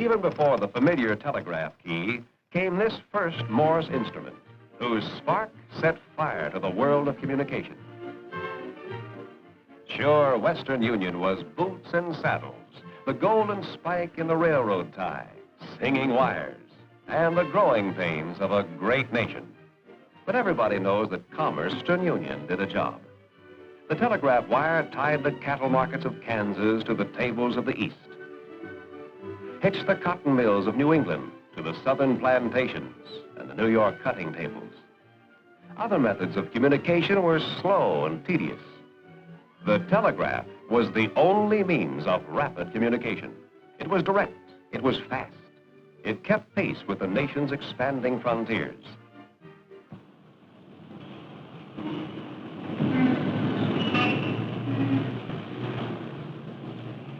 Even before the familiar telegraph key came this first Morse instrument, whose spark set fire to the world of communication. Sure, Western Union was boots and saddles, the golden spike in the railroad tie, singing wires, and the growing pains of a great nation. But everybody knows that Commerce Western Union did a job. The telegraph wire tied the cattle markets of Kansas to the tables of the East, hitched the cotton mills of New England to the southern plantations and the New York cutting tables. Other methods of communication were slow and tedious. The telegraph was the only means of rapid communication. It was direct, it was fast. It kept pace with the nation's expanding frontiers.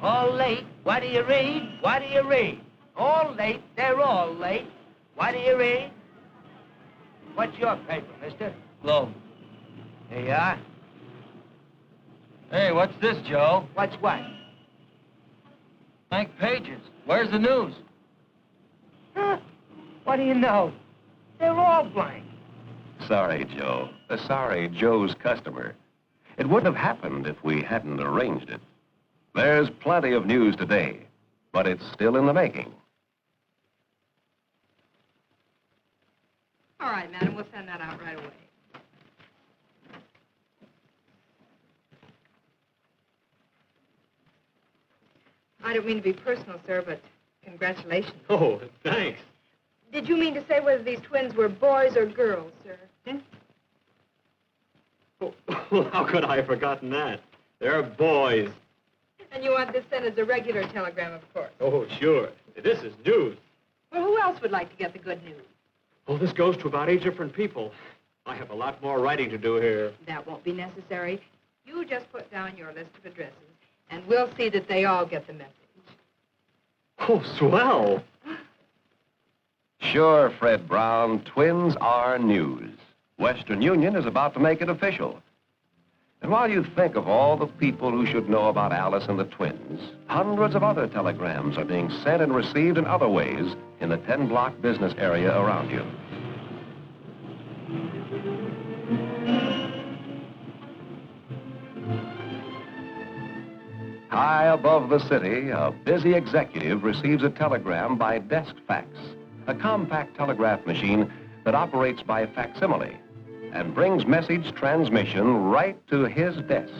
All late, what do you read? What do you read? All late, they're all late. What do you read? What's your paper, mister? Globe. Here you are. Hey, what's this, Joe? What's what? Blank pages. Where's the news? Huh? What do you know? They're all blank. Sorry, Joe. Sorry, Joe's customer. It wouldn't have happened if we hadn't arranged it. There's plenty of news today, but it's still in the making. All right, madam, we'll send that out right away. I don't mean to be personal, sir, but congratulations. Oh, thanks. Did you mean to say whether these twins were boys or girls, sir? Oh, well, how could I have forgotten that? They're boys. And you want this sent as a regular telegram, of course. Oh, sure. This is news. Well, who else would like to get the good news? Oh, this goes to about 8 different people. I have a lot more writing to do here. That won't be necessary. You just put down your list of addresses, and we'll see that they all get the message. Oh, swell. Sure, Fred Brown, twins are news. Western Union is about to make it official. And while you think of all the people who should know about Alice and the twins, hundreds of other telegrams are being sent and received in other ways in the 10-block business area around you. High above the city, a busy executive receives a telegram by desk fax, a compact telegraph machine that operates by facsimile and brings message transmission right to his desk.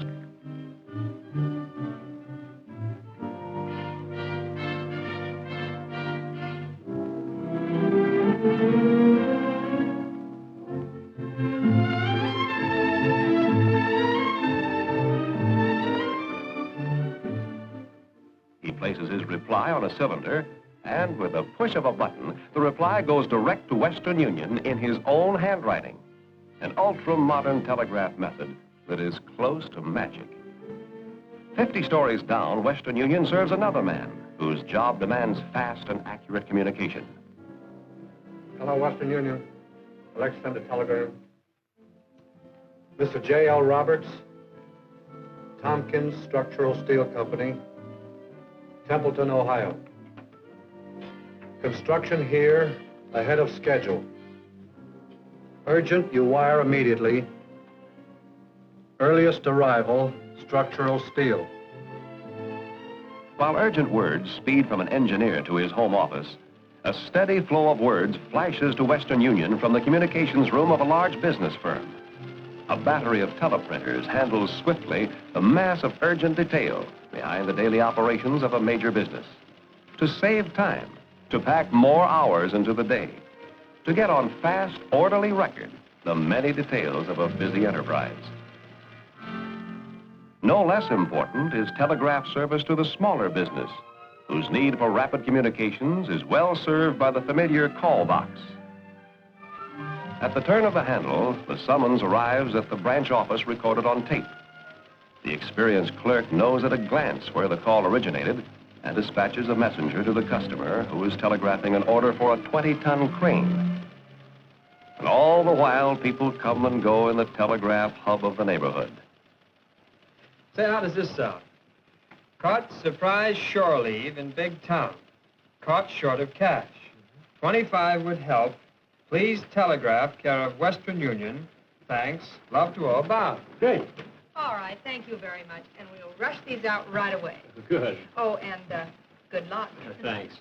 He places his reply on a cylinder, and with a push of a button, the reply goes direct to Western Union in his own handwriting. An ultra-modern telegraph method that is close to magic. 50 stories down, Western Union serves another man whose job demands fast and accurate communication. Hello, Western Union. I'd like to send a telegram. Mr. J.L. Roberts, Tompkins Structural Steel Company, Templeton, Ohio. Construction here ahead of schedule. Urgent, you wire immediately. Earliest arrival, structural steel. While urgent words speed from an engineer to his home office, a steady flow of words flashes to Western Union from the communications room of a large business firm. A battery of teleprinters handles swiftly the mass of urgent detail behind the daily operations of a major business. To save time, to pack more hours into the day, to get on fast, orderly record the many details of a busy enterprise. No less important is telegraph service to the smaller business, whose need for rapid communications is well served by the familiar call box. At the turn of the handle, the summons arrives at the branch office recorded on tape. The experienced clerk knows at a glance where the call originated and dispatches a messenger to the customer who is telegraphing an order for a 20-ton crane. And all the while, people come and go in the telegraph hub of the neighborhood. Say, how does this sound? Caught surprise shore leave in big town. caught short of cash. 25 would help. Please telegraph care of Western Union. Thanks. Love to all. Bob. Great. All right, thank you very much. And we'll rush these out right away. Good. Oh, and good luck. Thanks.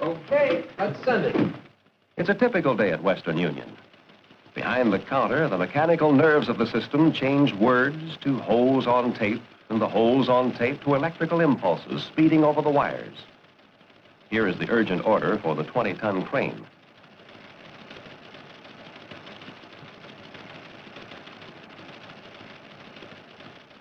Okay, let's send it. It's a typical day at Western Union. Behind the counter, the mechanical nerves of the system change words to holes on tape, and the holes on tape to electrical impulses speeding over the wires. Here is the urgent order for the 20-ton crane.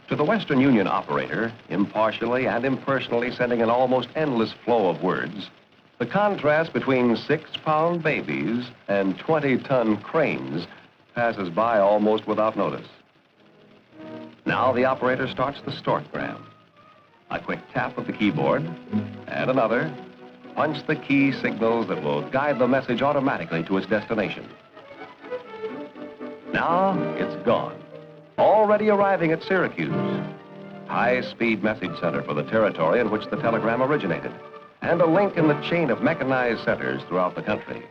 To the Western Union operator, impartially and impersonally sending an almost endless flow of words, the contrast between 6-pound babies and 20-ton cranes passes by almost without notice. Now the operator starts the stortgram. A quick tap of the keyboard, and another. Punch the key signals that will guide the message automatically to its destination. Now it's gone. Already arriving at Syracuse, high-speed message center for the territory in which the telegram originated, and a link in the chain of mechanized centers throughout the country.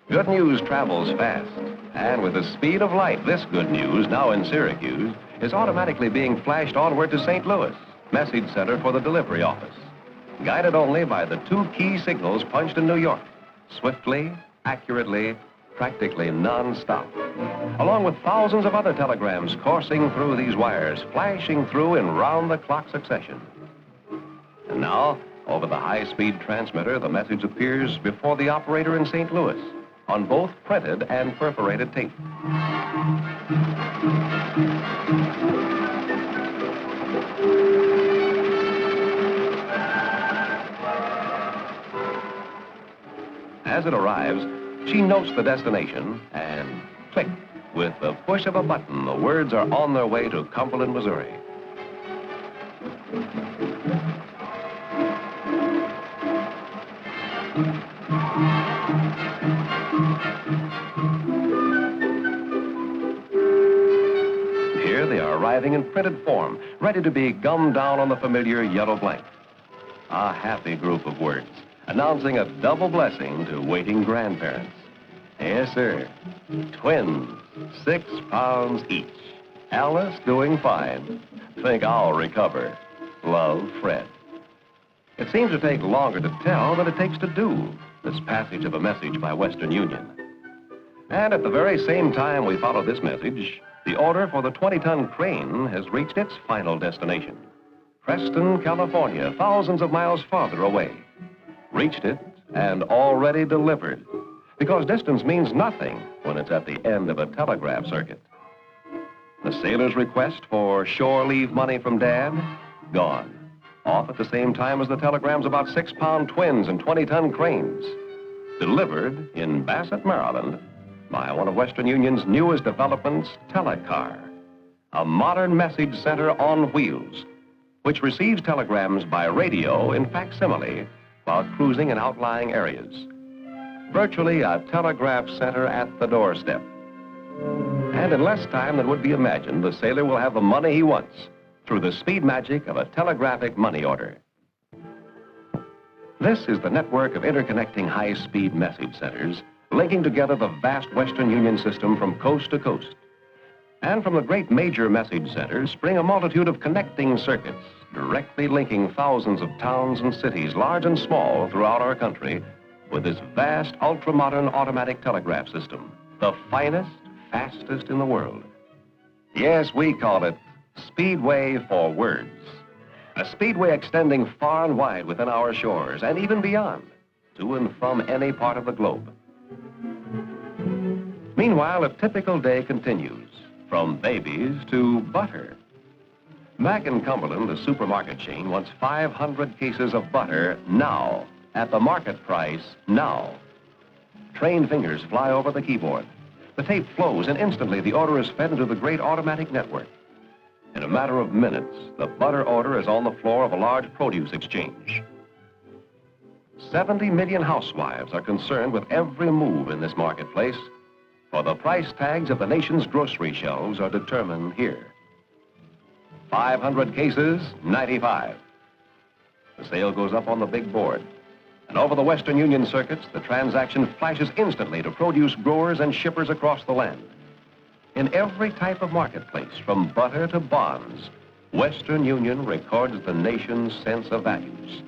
Good news travels fast, and with the speed of light, this good news, now in Syracuse, is automatically being flashed onward to St. Louis, message center for the delivery office, guided only by the 2 key signals punched in New York, swiftly, accurately, practically non-stop, along with thousands of other telegrams coursing through these wires, flashing through in round-the-clock succession. And now, over the high-speed transmitter, the message appears before the operator in St. Louis, on both printed and perforated tape. As it arrives, she notes the destination, and click, with the push of a button, the words are on their way to Cumberland, Missouri. Here they are arriving in printed form, ready to be gummed down on the familiar yellow blank. A happy group of words, announcing a double blessing to waiting grandparents. Yes, sir. Twins, 6 pounds each. Alice doing fine. Think I'll recover. Love, Fred. It seems to take longer to tell than it takes to do, this passage of a message by Western Union. And at the very same time we follow this message, the order for the 20-ton crane has reached its final destination. Preston, California, thousands of miles farther away. Reached it and already delivered, because distance means nothing when it's at the end of a telegraph circuit. The sailor's request for shore leave money from Dad, gone. Off at the same time as the telegrams about 6-pound twins and 20-ton cranes. Delivered in Bassett, Maryland, by one of Western Union's newest developments, Telecar, a modern message center on wheels, which receives telegrams by radio in facsimile while cruising in outlying areas. Virtually a telegraph center at the doorstep. And in less time than would be imagined, the sailor will have the money he wants through the speed magic of a telegraphic money order. This is the network of interconnecting high-speed message centers, linking together the vast Western Union system from coast to coast. And from the great major message centers spring a multitude of connecting circuits, directly linking thousands of towns and cities, large and small, throughout our country, with this vast, ultra-modern automatic telegraph system, the finest, fastest in the world. Yes, we call it Speedway for Words. A speedway extending far and wide within our shores, and even beyond, to and from any part of the globe. Meanwhile, a typical day continues, from babies to butter. Mac and Cumberland, the supermarket chain, wants 500 cases of butter now, at the market price now. Trained fingers fly over the keyboard. The tape flows, and instantly the order is fed into the great automatic network. In a matter of minutes, the butter order is on the floor of a large produce exchange. 70 million housewives are concerned with every move in this marketplace, for the price tags of the nation's grocery shelves are determined here. 500 cases, 95. The sale goes up on the big board. And over the Western Union circuits, the transaction flashes instantly to produce growers and shippers across the land. In every type of marketplace, from butter to bonds, Western Union records the nation's sense of values.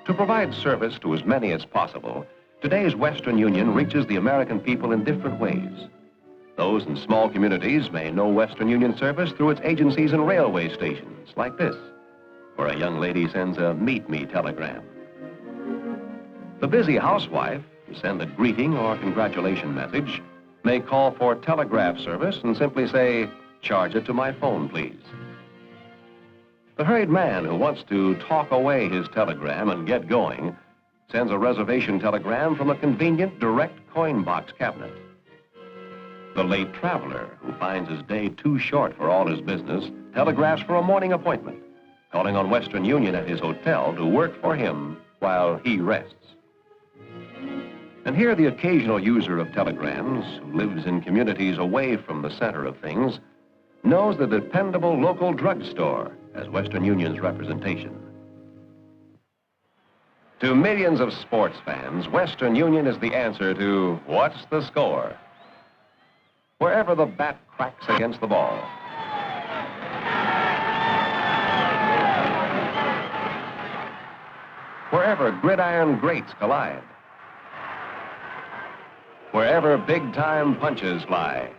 To provide service to as many as possible, today's Western Union reaches the American people in different ways. Those in small communities may know Western Union service through its agencies and railway stations, like this, where a young lady sends a meet-me telegram. The busy housewife, to send a greeting or congratulation message, may call for telegraph service and simply say, "Charge it to my phone, please." The hurried man who wants to talk away his telegram and get going sends a reservation telegram from a convenient direct coin box cabinet. The late traveler who finds his day too short for all his business telegraphs for a morning appointment, calling on Western Union at his hotel to work for him while he rests. And here the occasional user of telegrams, who lives in communities away from the center of things, knows the dependable local drugstore as Western Union's representation. To millions of sports fans, Western Union is the answer to what's the score? Wherever the bat cracks against the ball, wherever gridiron greats collide, wherever big-time punches fly,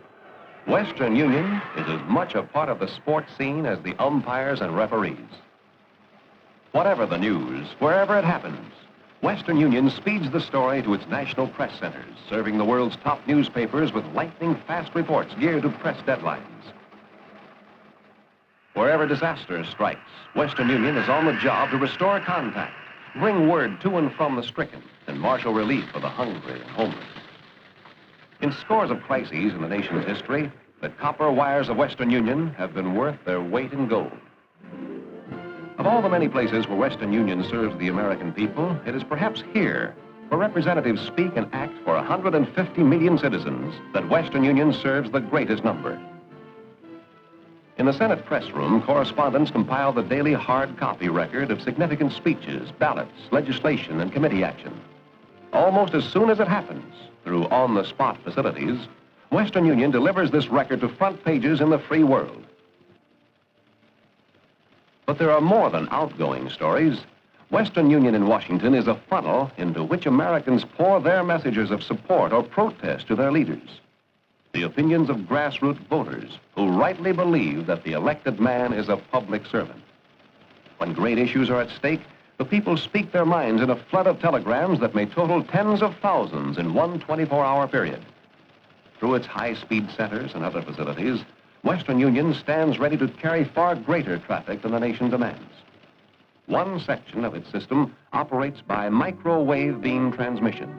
Western Union is as much a part of the sports scene as the umpires and referees. Whatever the news, wherever it happens, Western Union speeds the story to its national press centers, serving the world's top newspapers with lightning-fast reports geared to press deadlines. Wherever disaster strikes, Western Union is on the job to restore contact, bring word to and from the stricken, and marshal relief for the hungry and homeless. In scores of crises in the nation's history, the copper wires of Western Union have been worth their weight in gold. Of all the many places where Western Union serves the American people, it is perhaps here, where representatives speak and act for 150 million citizens, that Western Union serves the greatest number. In the Senate press room, correspondents compile the daily hard copy record of significant speeches, ballots, legislation, and committee action. Almost as soon as it happens, through on-the-spot facilities, Western Union delivers this record to front pages in the free world. But there are more than outgoing stories. Western Union in Washington is a funnel into which Americans pour their messages of support or protest to their leaders. The opinions of grassroots voters who rightly believe that the elected man is a public servant. When great issues are at stake, the people speak their minds in a flood of telegrams that may total tens of thousands in one 24-hour period. Through its high-speed centers and other facilities, Western Union stands ready to carry far greater traffic than the nation demands. One section of its system operates by microwave beam transmission.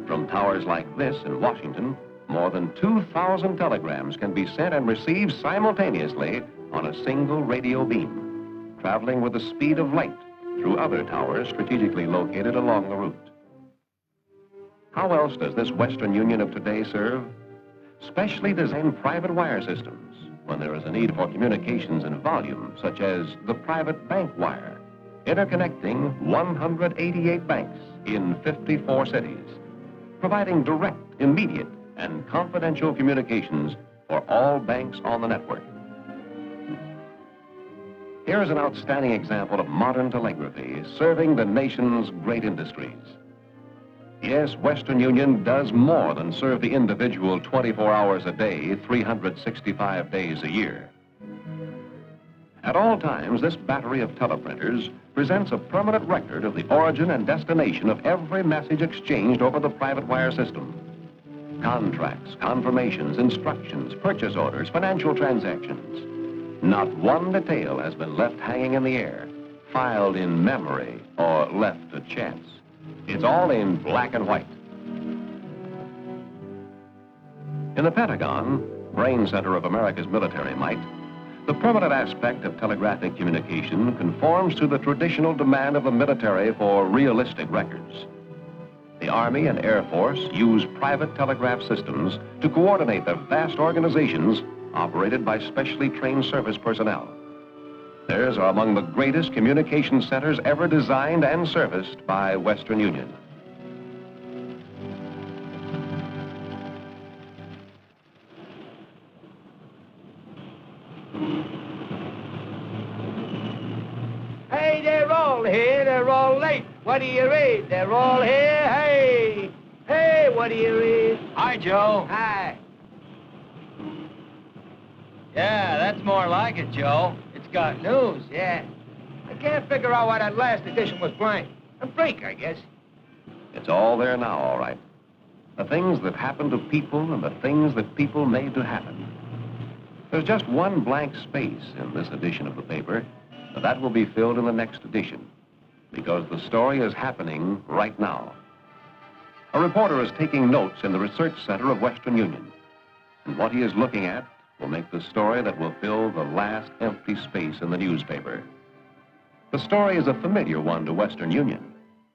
From towers like this in Washington, more than 2,000 telegrams can be sent and received simultaneously on a single radio beam, traveling with the speed of light through other towers strategically located along the route. How else does this Western Union of today serve? Specially designed private wire systems when there is a need for communications in volume, such as the private bank wire, interconnecting 188 banks in 54 cities, providing direct, immediate, and confidential communications for all banks on the network. Here is an outstanding example of modern telegraphy serving the nation's great industries. Yes, Western Union does more than serve the individual 24 hours a day, 365 days a year. At all times, this battery of teleprinters presents a permanent record of the origin and destination of every message exchanged over the private wire system. Contracts, confirmations, instructions, purchase orders, financial transactions. Not one detail has been left hanging in the air, filed in memory, or left to chance. It's all in black and white. In the Pentagon, brain center of America's military might, the permanent aspect of telegraphic communication conforms to the traditional demand of the military for realistic records. The Army and Air Force use private telegraph systems to coordinate their vast organizations operated by specially trained service personnel. Theirs are among the greatest communication centers ever designed and serviced by Western Union. Hey, they're all here. They're all late. What do you read? They're all here. Hey. Hey, what do you read? Hi, Joe. Hi. Yeah, that's more like it, Joe. It's got news. Yeah. I can't figure out why that last edition was blank. A break, I guess. It's all there now, all right. The things that happen to people and the things that people made to happen. There's just one blank space in this edition of the paper, but that will be filled in the next edition, because the story is happening right now. A reporter is taking notes in the research center of Western Union, and what he is looking at will make the story that will fill the last empty space in the newspaper. The story is a familiar one to Western Union,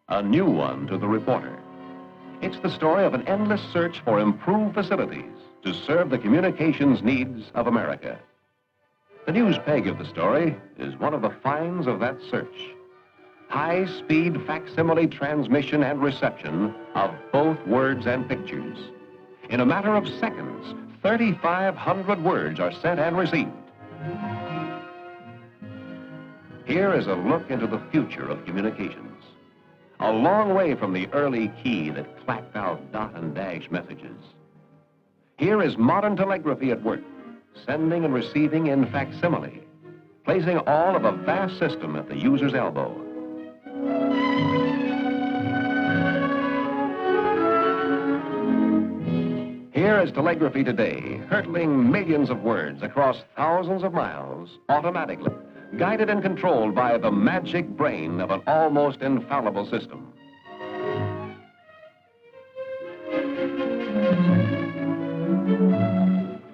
a new one to the reporter. It's the story of an endless search for improved facilities to serve the communications needs of America. The news peg of the story is one of the finds of that search. High-speed facsimile transmission and reception of both words and pictures. In a matter of seconds, 3,500 words are sent and received. Here is a look into the future of communications. A long way from the early key that clacked out dot and dash messages. Here is modern telegraphy at work, sending and receiving in facsimile, placing all of a vast system at the user's elbow. Here is telegraphy today, hurtling millions of words across thousands of miles automatically, guided and controlled by the magic brain of an almost infallible system.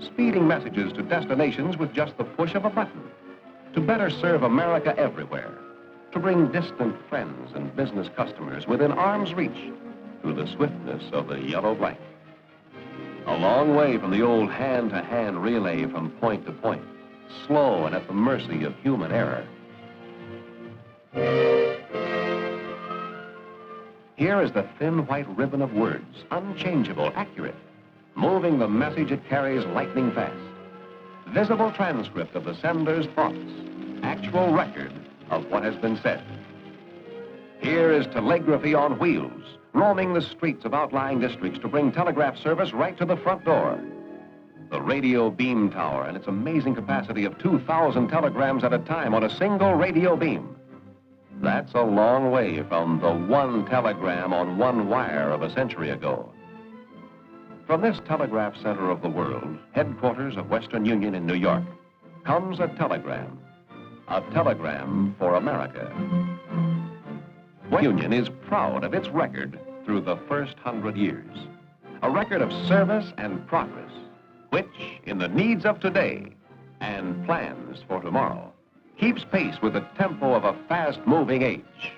Speeding messages to destinations with just the push of a button, to better serve America everywhere, to bring distant friends and business customers within arm's reach through the swiftness of the yellow blank. A long way from the old hand-to-hand relay from point to point, slow and at the mercy of human error. Here is the thin white ribbon of words, unchangeable, accurate, moving the message it carries lightning fast. Visible transcript of the sender's thoughts, actual record of what has been said. Here is telegraphy on wheels, roaming the streets of outlying districts to bring telegraph service right to the front door. The radio beam tower and its amazing capacity of 2,000 telegrams at a time on a single radio beam. That's a long way from the one telegram on one wire of a century ago. From this telegraph center of the world, headquarters of Western Union in New York, comes a telegram for America. Western Union is proud of its record through the first 100 years. A record of service and progress, which, in the needs of today and plans for tomorrow, keeps pace with the tempo of a fast-moving age.